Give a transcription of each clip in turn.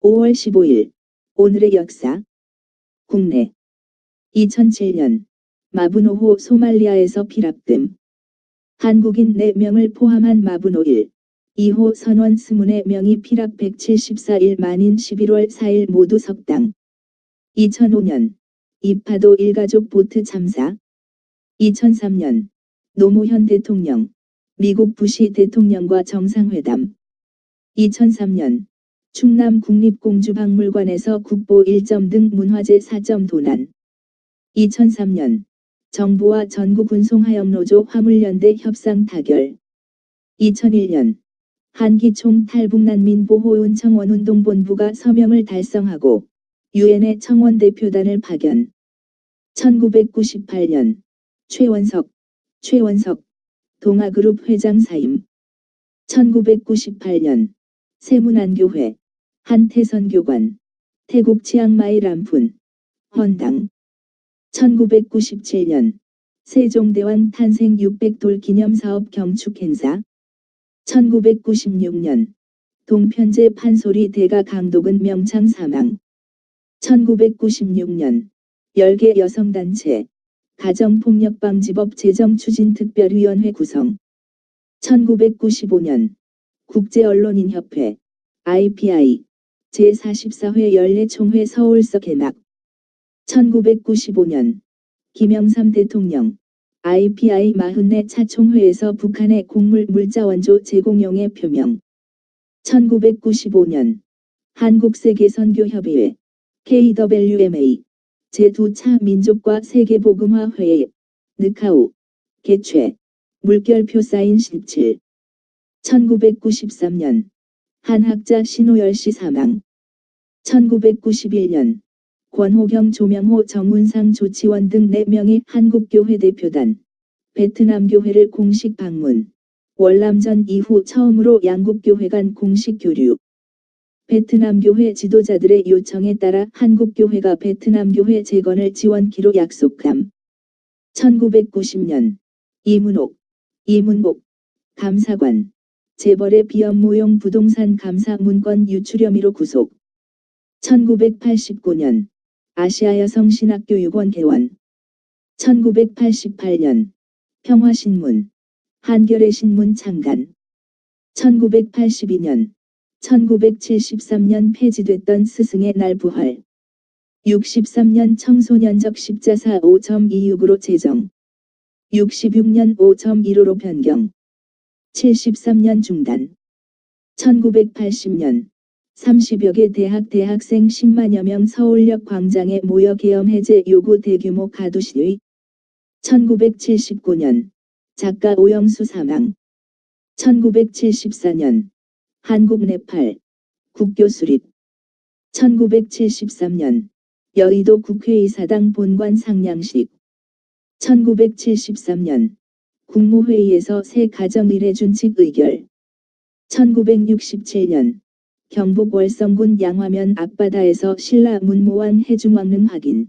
5월 15일 오늘의 역사. 국내 2007년 마브노호 소말리아에서 피랍됨. 한국인 4명을 포함한 마브노 1, 2호 선원 24명이 피랍 174일 만인 11월 4일 모두 석당. 2005년 이파도 일가족 보트 참사. 2003년 노무현 대통령, 미국 부시 대통령과 정상회담. 2003년 충남 국립공주박물관에서 국보 1점 등 문화재 4점 도난. 2003년 정부와 전국운송하염노조 화물연대 협상 타결. 2001년 한기총 탈북난민보호운 청원운동본부가 서명을 달성하고 유엔의 청원대표단을 파견. 1998년 최원석 동아그룹 회장 사임. 1998년 세문안교회 한태선교관, 태국 치앙마이 람푼, 헌당. 1997년 세종대왕 탄생 600돌 기념사업 경축 행사. 1996년 동편제 판소리 대가 강독은 명창 사망. 1996년 10개 여성단체 가정폭력방지법 제정추진특별위원회 구성. 1995년 국제언론인협회 IPI 제44회 연례총회 서울서 개막. 1995년 김영삼 대통령 IPI 44차 총회에서 북한의 곡물 물자원조 제공용의 표명. 1995년 한국세계선교협의회 KWMA 제2차 민족과 세계복음화회의 느카우 개최. 물결표 사인 17. 1993년 한학자 신호열 씨 사망. 1991년 권호경 조명호 정운상 조치원 등 4명의 한국교회 대표단 베트남교회를 공식 방문. 월남전 이후 처음으로 양국교회 간 공식 교류. 베트남교회 지도자들의 요청에 따라 한국교회가 베트남교회 재건을 지원키로 약속함. 1990년 이문옥 감사관 재벌의 비업무용 부동산 감사 문건 유출 혐의로 구속. 1989년 아시아여성신학교육원 개원. 1988년 평화신문 한겨레 신문 창간. 1982년 1973년 폐지됐던 스승의 날 부활. 63년 청소년적 십자사 5.26으로 제정. 66년 5.15로 변경. 73년 중단. 1980년 30여 개 대학생 10만여 명 서울역 광장에 모여 계엄 해제 요구 대규모 가두 시위. 1979년 작가 오영수 사망. 1974년 한국 네팔 국교 수립. 1973년 여의도 국회의사당 본관 상냥식. 1973년 국무회의에서 새 가정의례 준칙 의결. 1967년 경북 월성군 양화면 앞바다에서 신라 문무왕 해중왕릉 확인.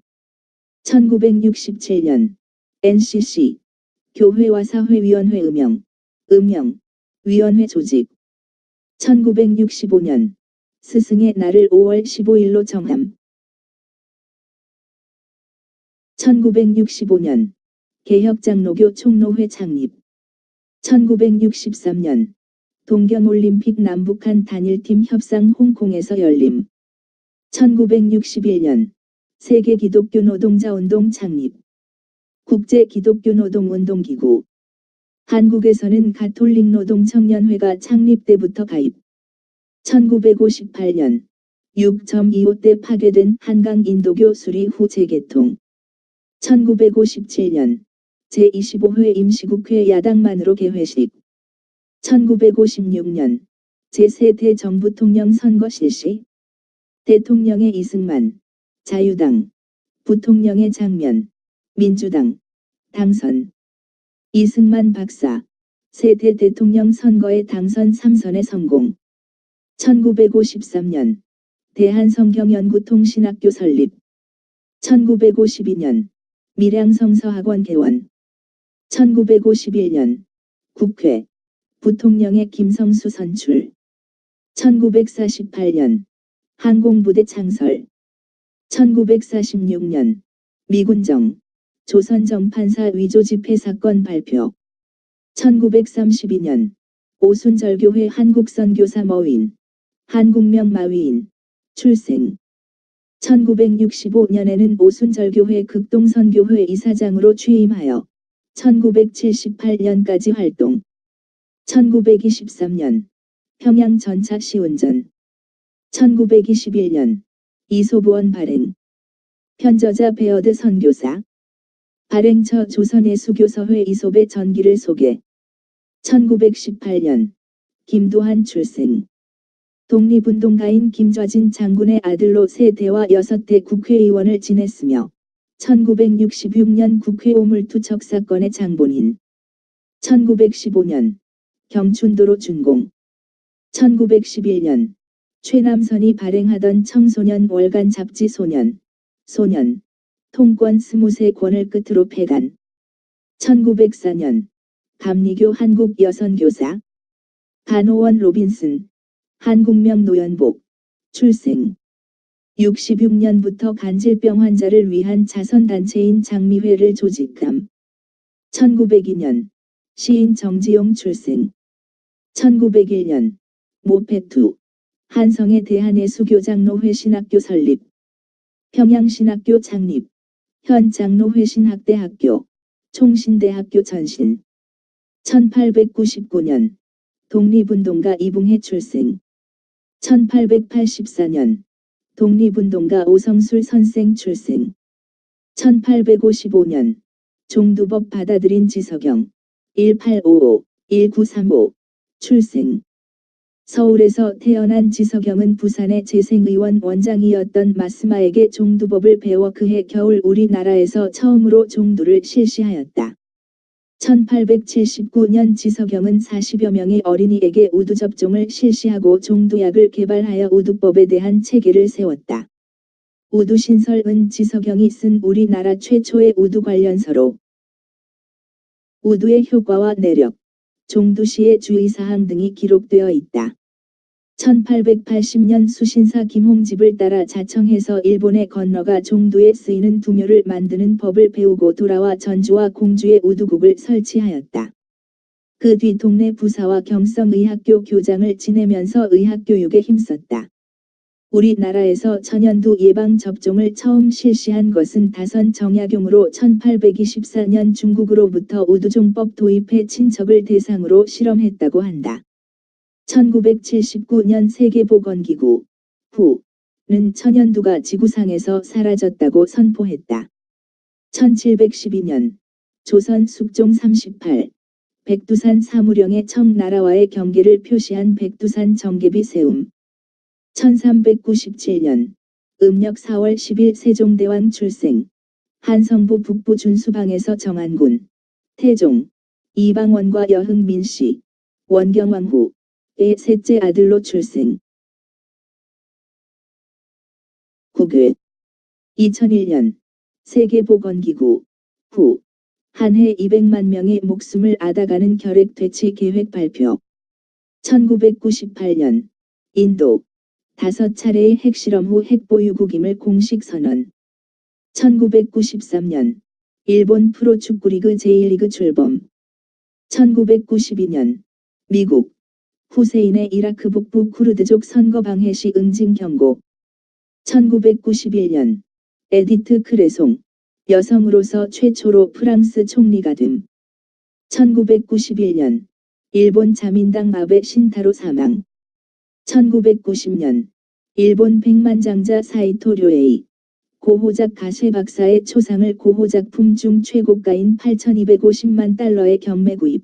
1967년 NCC 교회와 사회위원회 음영 위원회 조직. 1965년 스승의 날을 5월 15일로 정함. 1965년 개혁장로교 총로회 창립. 1963년 동경올림픽 남북한 단일팀 협상 홍콩에서 열림. 1961년 세계기독교노동자운동 창립. 국제기독교노동운동기구. 한국에서는 가톨릭노동청년회가 창립 때부터 가입. 1958년 6.25 때 파괴된 한강 인도교 수리 후 재개통. 1957년 제25회 임시국회 야당만으로 개회식. 1956년 제3대 정부통령 선거 실시. 대통령의 이승만 자유당, 부통령의 장면 민주당 당선. 이승만 박사 세대 대통령 선거에 당선 3선에 성공. 1953년 대한성경연구통신학교 설립. 1952년 밀양성서학원 개원. 1951년 국회 부통령의 김성수 선출. 1948년 항공부대 창설. 1946년 미군정 조선정판사 위조 집회 사건 발표. 1932년 오순절교회 한국선교사 머윈 한국명 마위인 출생. 1965년에는 오순절교회 극동선교회 이사장으로 취임하여 1978년까지 활동. 1923년 평양 전차 시운전. 1921년 이소부원 발행. 편저자 베어드 선교사. 발행처 조선예수교서회 이솝의 전기를 소개. 1918년 김도한 출생. 독립운동가인 김좌진 장군의 아들로 3대와 6대 국회의원을 지냈으며 1966년 국회 오물투척 사건의 장본인. 1915년 경춘도로 준공. 1911년 최남선이 발행하던 청소년 월간 잡지 소년, 통권 23권을 끝으로 폐간. 1904년 감리교 한국 여선교사. 반호원 로빈슨 한국명 노연복 출생. 66년부터 간질병 환자를 위한 자선단체인 장미회를 조직함. 1902년 시인 정지용 출생. 1901년 모페투 한성의 대한예수교장로회 신학교 설립. 평양신학교 창립. 현 장로회 신학대학교 총신대학교 전신. 1899년 독립운동가 이붕해 출생. 1884년 독립운동가 오성술 선생 출생. 1855년 종두법 받아들인 지석영 1855-1935 출생. 서울에서 태어난 지석영은 부산의 재생의원 원장이었던 마스마에게 종두법을 배워 그해 겨울 우리나라에서 처음으로 종두를 실시하였다. 1879년 지석영은 40여 명의 어린이에게 우두 접종을 실시하고 종두약을 개발하여 우두법에 대한 체계를 세웠다. 우두신설은 지석영이 쓴 우리나라 최초의 우두 관련서로 우두의 효과와 내력, 종두시의 주의사항 등이 기록되어 있다. 1880년 수신사 김홍집을 따라 자청해서 일본에 건너가 종두에 쓰이는 두묘를 만드는 법을 배우고 돌아와 전주와 공주에 우두국을 설치하였다. 그 뒤 동네 부사와 경성의학교 교장을 지내면서 의학교육에 힘썼다. 우리나라에서 천연두 예방 접종을 처음 실시한 것은 다선 정약용으로 1824년 중국으로부터 우두종법 도입해 친척을 대상으로 실험했다고 한다. 1979년 세계보건기구 WHO는 천연두가 지구상에서 사라졌다고 선포했다. 1712년 조선 숙종 38 백두산 사무령의 청나라와의 경계를 표시한 백두산 정계비 세움. 1397년 음력 4월 10일 세종대왕 출생. 한성부 북부 준수방에서 정안군 태종 이방원과 여흥민씨 원경왕후 의 셋째 아들로 출생. 국외 2001년 세계보건기구 WHO 한 해 200만 명의 목숨을 앗아가는 결핵 퇴치 계획 발표. 1998년 인도 5차례의 핵실험 후 핵보유국임을 공식 선언. 1993년 일본 프로축구리그 제1리그 출범. 1992년 미국 후세인의 이라크 북부 쿠르드족 선거 방해 시 응징 경고. 1991년 에디트 크레송 여성으로서 최초로 프랑스 총리가 됨. 1991년 일본 자민당 아베 신타로 사망. 1990년 일본 백만장자 사이토 료에이 고호작 가세 박사의 초상을 고호작품 중 최고가인 8,250만 달러의 경매 구입.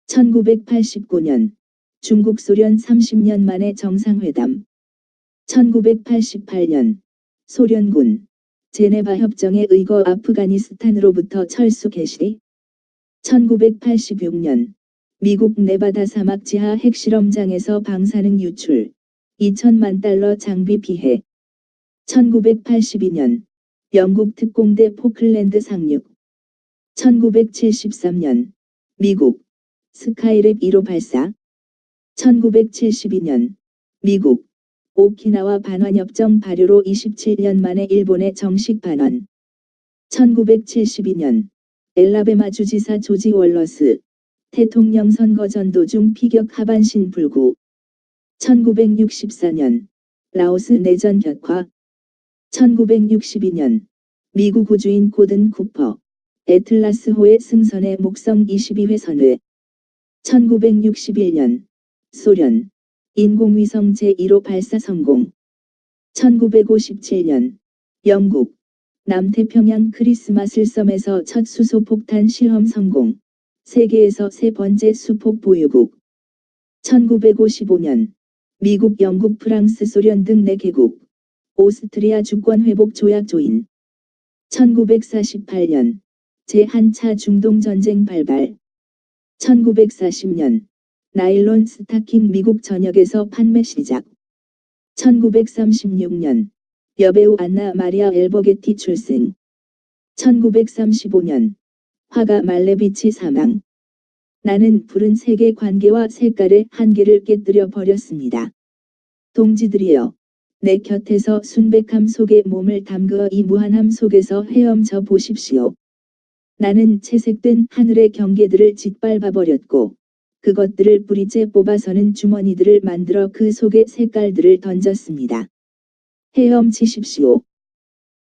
1989년 중국 소련 30년 만에 정상회담. 1988년 소련군 제네바 협정에 의거 아프가니스탄으로부터 철수 개시. 1986년 미국 네바다 사막 지하 핵실험장에서 방사능 유출 2천만 달러 장비 피해. 1982년 영국 특공대 포클랜드 상륙. 1973년 미국 스카이랩 1호 발사. 1972년 미국 오키나와 반환협정 발효로 27년 만에 일본에 정식 반환. 1972년 엘라베마 주지사 조지 월러스 대통령 선거 전도 중 피격 하반신 불구. 1964년 라오스 내전 격화. 1962년 미국 우주인 고든 쿠퍼 애틀라스호의 승선의 목성 22회 선회. 1961년 소련 인공위성 제1호 발사 성공. 1957년 영국 남태평양 크리스마스 섬에서 첫 수소폭탄 실험 성공. 세계에서 세 번째 수폭 보유국. 1955년 미국, 영국, 프랑스, 소련 등 4개국 오스트리아 주권 회복 조약 조인. 1948년 제1차 중동전쟁 발발. 1940년 나일론 스타킹 미국 전역에서 판매 시작. 1936년 여배우 안나 마리아 엘버게티 출생. 1935년 화가 말레비치 사망. 나는 푸른 세계 관계와 색깔의 한계를 깨뜨려 버렸습니다. 동지들이여, 내 곁에서 순백함 속에 몸을 담그어 이 무한함 속에서 헤엄쳐 보십시오. 나는 채색된 하늘의 경계들을 짓밟아 버렸고 그것들을 뿌리째 뽑아서는 주머니들을 만들어 그 속에 색깔들을 던졌습니다. 헤엄치십시오.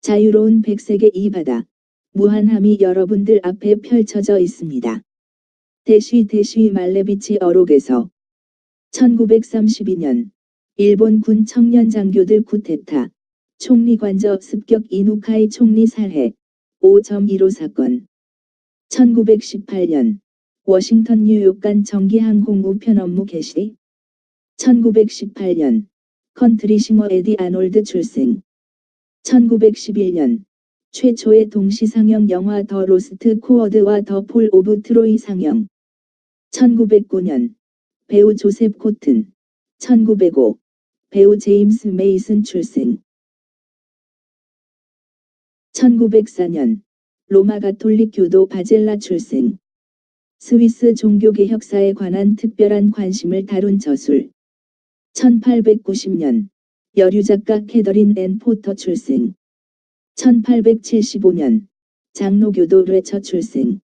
자유로운 백색의 이 바다, 무한함이 여러분들 앞에 펼쳐져 있습니다. 대쉬 말레비치 어록에서. 1932년 일본 군 청년 장교들 쿠데타, 총리 관저 습격 이누카이 총리 살해, 5.15 사건. 1918년 워싱턴 뉴욕 간 정기항공 우편 업무 개시. 1918년 컨트리 싱어 에디 아놀드 출생. 1911년 최초의 동시상영 영화 더 로스트 코어드와 더 폴 오브 트로이 상영. 1909년 배우 조셉 코튼. 1905 배우 제임스 메이슨 출생. 1904년 로마 가톨릭 교도 바젤라 출생. 스위스 종교개혁사에 관한 특별한 관심을 다룬 저술. 1890년 여류작가 캐더린 앤 포터 출생. 1875년 장로교도 레처 출생.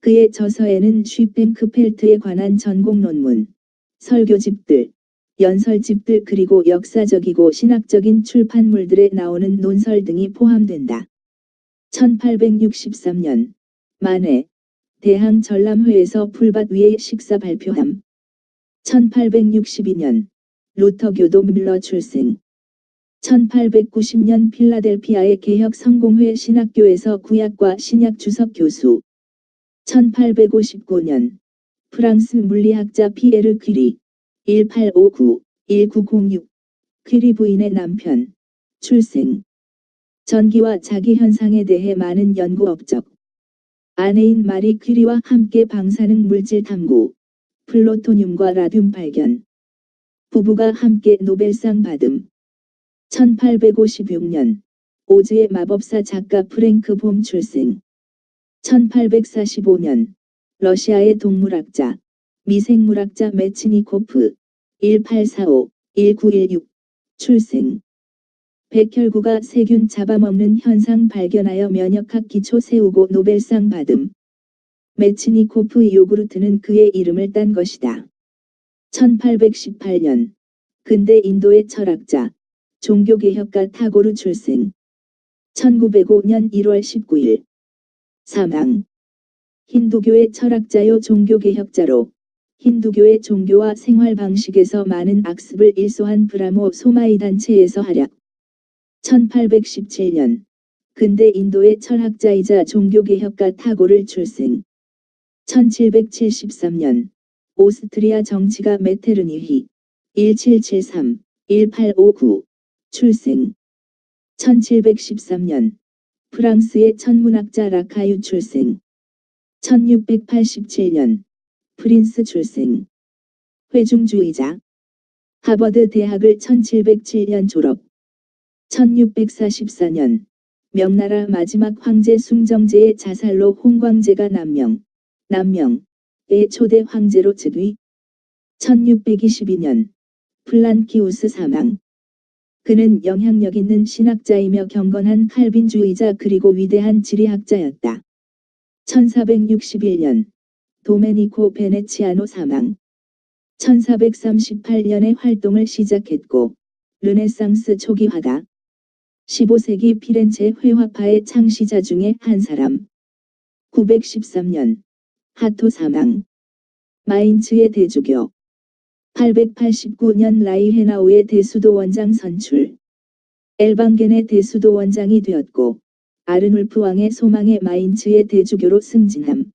그의 저서에는 쉬팽크펠트에 관한 전공 논문, 설교집들, 연설집들 그리고 역사적이고 신학적인 출판물들에 나오는 논설 등이 포함된다. 1863년 만해 대항 전람회에서 풀밭 위의 식사 발표함. 1862년 루터교도 밀러 출생. 1890년 필라델피아의 개혁 성공회 신학교에서 구약과 신약 주석 교수. 1859년 프랑스 물리학자 피에르 퀴리 1859-1906 퀴리 부인의 남편 출생. 전기와 자기 현상에 대해 많은 연구 업적. 아내인 마리 퀴리와 함께 방사능 물질 탐구, 플루토늄과 라듐 발견. 부부가 함께 노벨상 받음. 1856년 오즈의 마법사 작가 프랭크 봄 출생. 1845년 러시아의 동물학자, 미생물학자 메츠니코프 1845-1916 출생. 백혈구가 세균 잡아먹는 현상 발견하여 면역학 기초 세우고 노벨상 받음. 메츠니코프 요구르트는 그의 이름을 딴 것이다. 1818년 근대 인도의 철학자, 종교개혁가 타고르 출생. 1905년 1월 19일 사망. 힌두교의 철학자요 종교개혁자로 힌두교의 종교와 생활 방식에서 많은 악습을 일소한 브라모 소마이 단체에서 활약. 1817년 근대 인도의 철학자이자 종교개혁가 타고르 출생. 1773년 오스트리아 정치가 메테르니히 1773-1859 출생. 1713년 프랑스의 천문학자 라카유 출생. 1687년 프린스 출생. 회중주의자. 하버드 대학을 1707년 졸업. 1644년 명나라 마지막 황제 숭정제의 자살로 홍광제가 남명의 초대 황제로 즉위. 1622년 플란키우스 사망. 그는 영향력 있는 신학자이며 경건한 칼빈주의자 그리고 위대한 지리학자였다. 1461년 도메니코 베네치아노 사망. 1438년에 활동을 시작했고 르네상스 초기 화가 15세기 피렌체 회화파의 창시자 중에 한 사람. 913년 하토 사망. 마인츠의 대주교. 889년 라이헤나우의 대수도 원장 선출. 엘방겐의 대수도 원장이 되었고 아르눌프 왕의 소망에 마인츠의 대주교로 승진함.